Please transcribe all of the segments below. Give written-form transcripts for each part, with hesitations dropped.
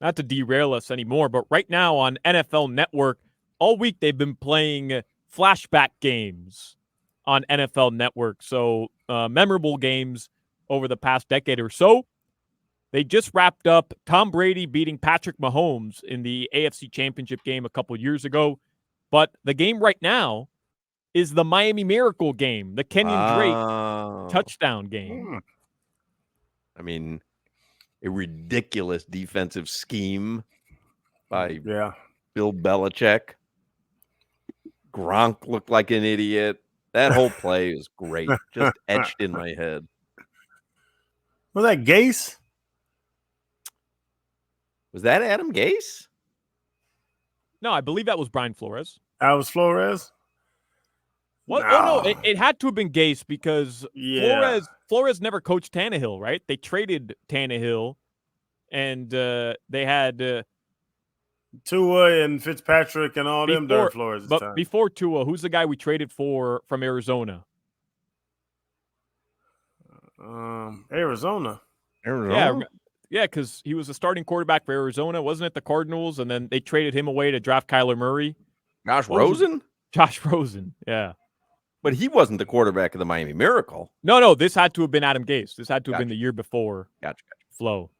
not to derail us anymore, but right now on NFL Network, all week they've been playing flashback games on NFL Network. So memorable games over the past decade or so. They just wrapped up Tom Brady beating Patrick Mahomes in the AFC Championship game a couple years ago. But the game right now is the Miami Miracle game, the Kenyon Drake touchdown game. I mean, a ridiculous defensive scheme by Bill Belichick. Gronk looked like an idiot. That whole play is great. Just etched in my head. Was that Gase? Was that Adam Gase? No, I believe that was Brian Flores. That was Flores? What? No. Oh, no, it had to have been Gase because Flores never coached Tannehill, right? They traded Tannehill, and they had Tua and Fitzpatrick and all them during Flores' but time. Before Tua, who's the guy we traded for from Arizona? Arizona. Yeah, because he was a starting quarterback for Arizona. Wasn't it the Cardinals? And then they traded him away to draft Kyler Murray. Josh Rosen? Josh Rosen, yeah. But he wasn't the quarterback of the Miami Miracle. No, this had to have been Adam Gase. This had to have been the year before Flo.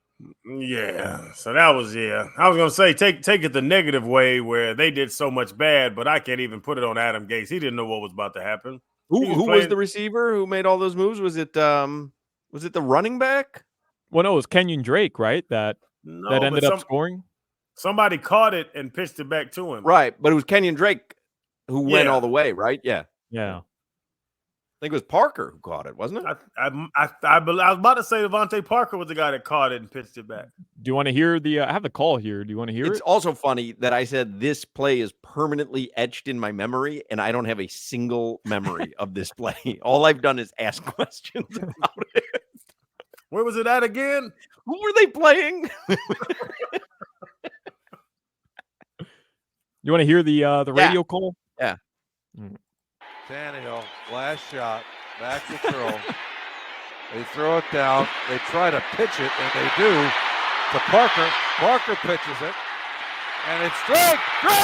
Yeah, so that was, I was going to say, take it the negative way where they did so much bad, but I can't even put it on Adam Gase. He didn't know what was about to happen. Who was the receiver who made all those moves? Was it the running back? Well, no, it was Kenyon Drake, right? That ended up scoring. Somebody caught it and pitched it back to him. Right, but it was Kenyon Drake who went all the way, right? Yeah. Yeah. I think it was Parker who caught it, wasn't it? I was about to say Devontae Parker was the guy that caught it and pitched it back. Do you want to hear I have the call here. Do you want to hear it? It's also funny that I said this play is permanently etched in my memory, and I don't have a single memory of this play. All I've done is ask questions about it. Where was it at again? Who were they playing? You want to hear the radio call? Yeah. Tannehill, last shot, back to throw. They throw it down. They try to pitch it, and they do to Parker. Parker pitches it, and it's Drake. 30,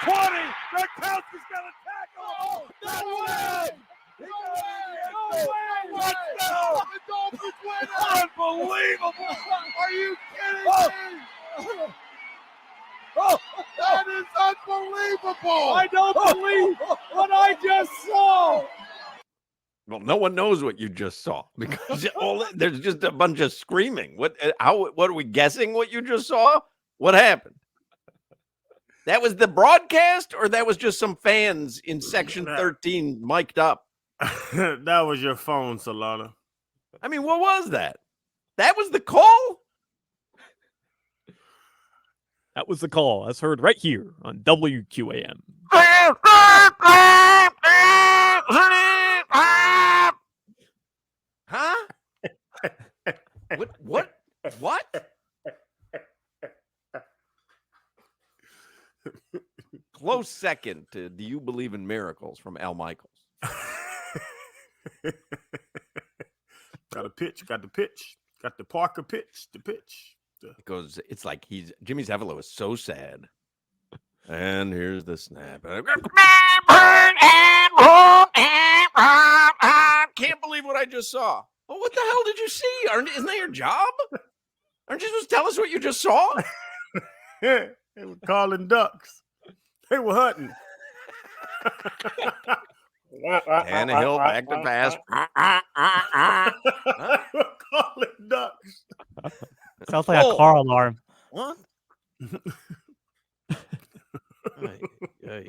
20. That counts. He's got a tackle. Oh, no way! No way! Touchdown! The Dolphins win! Unbelievable! Are you kidding me? Oh, that is unbelievable! I don't believe what I just saw! Well, no one knows what you just saw because there's just a bunch of screaming. What are we guessing what you just saw? What happened? That was the broadcast, or that was just some fans in section 13 mic'd up? That was your phone, Solana. I mean, what was that? That was the call? That was the call. That's heard right here on WQAM. Huh? What? Close second to "Do You Believe in Miracles" from Al Michaels. Got the pitch. Got the Parker pitch. The pitch. Because it's like Jimmy Zavalo is so sad. And here's the snap. Can't believe what I just saw. Well, what the hell did you see? Isn't that your job? Aren't you supposed to tell us what you just saw? Yeah, they were calling ducks. They were hunting. Tannehill back to pass. They were calling ducks. Sounds like a car alarm. What? Hey.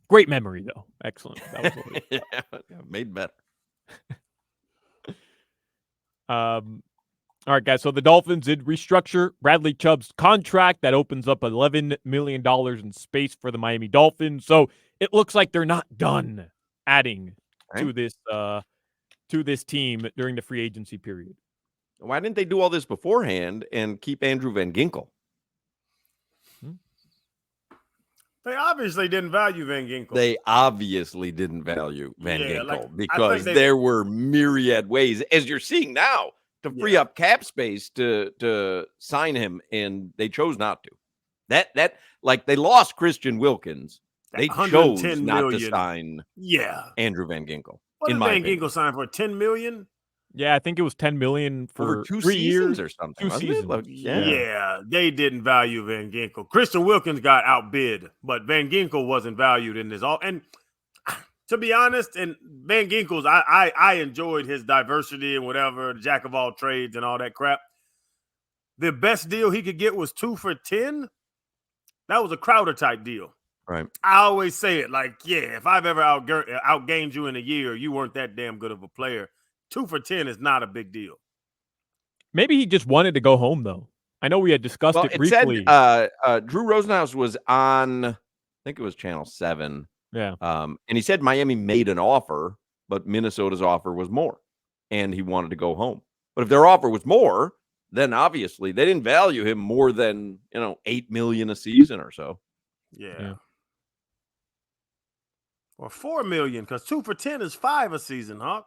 Great memory, though. Excellent. That was what it was. Made better. All right, guys. So the Dolphins did restructure Bradley Chubb's contract. That opens up $11 million in space for the Miami Dolphins. So it looks like they're not done adding to this team during the free agency period. Why didn't they do all this beforehand and keep Andrew Van Ginkel? They obviously didn't value Van Ginkel. They obviously didn't value Van Yeah, Ginkel like, because there were myriad ways, as you're seeing now, to free up cap space to sign him, and they chose not to. That like they lost Christian Wilkins. They chose not to sign Andrew Van Ginkel. What in did my Van opinion. Ginkel sign for? $10 million? Yeah, I think it was $10 million for over 2 3 seasons years or something. 2 Wasn't it? seasons. Like, Yeah, they didn't value Van Ginkel. Christian Wilkins got outbid, but Van Ginkel wasn't valued in this all. And to be honest, and Van Ginkel's, I enjoyed his diversity and whatever, the jack of all trades and all that crap. The best deal he could get was 2 for $10. That was a Crowder type deal. Right. I always say it like, yeah, if I've ever outgained you in a year, you weren't that damn good of a player. 2 for $10 is not a big deal. Maybe he just wanted to go home, though. I know we had discussed it briefly. Said Drew Rosenhaus was on, I think it was Channel 7. Yeah. And he said Miami made an offer, but Minnesota's offer was more, and he wanted to go home. But if their offer was more, then obviously they didn't value him more than, $8 million a season or so. Yeah. Or $4 million, because 2 for $10 is $5 million a season, Hawk.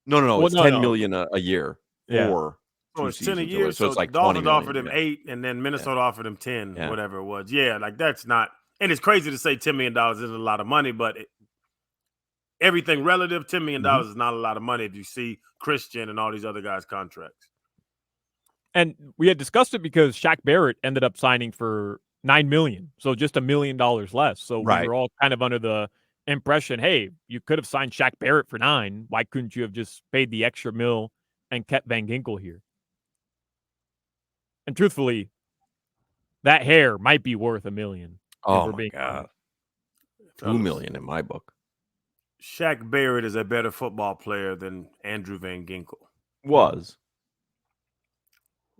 No. Well, It's $10 million a year for Oh, 2 it's 10 a seasons. year. So it's like the Dolphins 20 million, offered him 8, and then Minnesota offered him 10, whatever it was. Yeah, like that's not. And it's crazy to say $10 million isn't a lot of money, but everything relative, $10 million is not a lot of money if you see Christian and all these other guys' contracts. And we had discussed it because Shaq Barrett ended up signing for $9 million, so just $1 million less. So we were all kind of under the impression, hey, you could have signed Shaq Barrett for $9 million. Why couldn't you have just paid the extra $1 million and kept Van Ginkel here? And truthfully, that hair might be worth $1 million. Oh my God, $2 million in my book. Shaq Barrett is a better football player than Andrew Van Ginkel.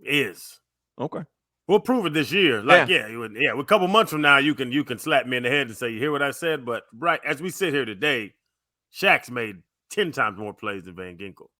Is. Okay. We'll prove it this year. Like, a couple months from now, you can slap me in the head and say, you hear what I said? But right as we sit here today, Shaq's made 10 times more plays than Van Ginkel.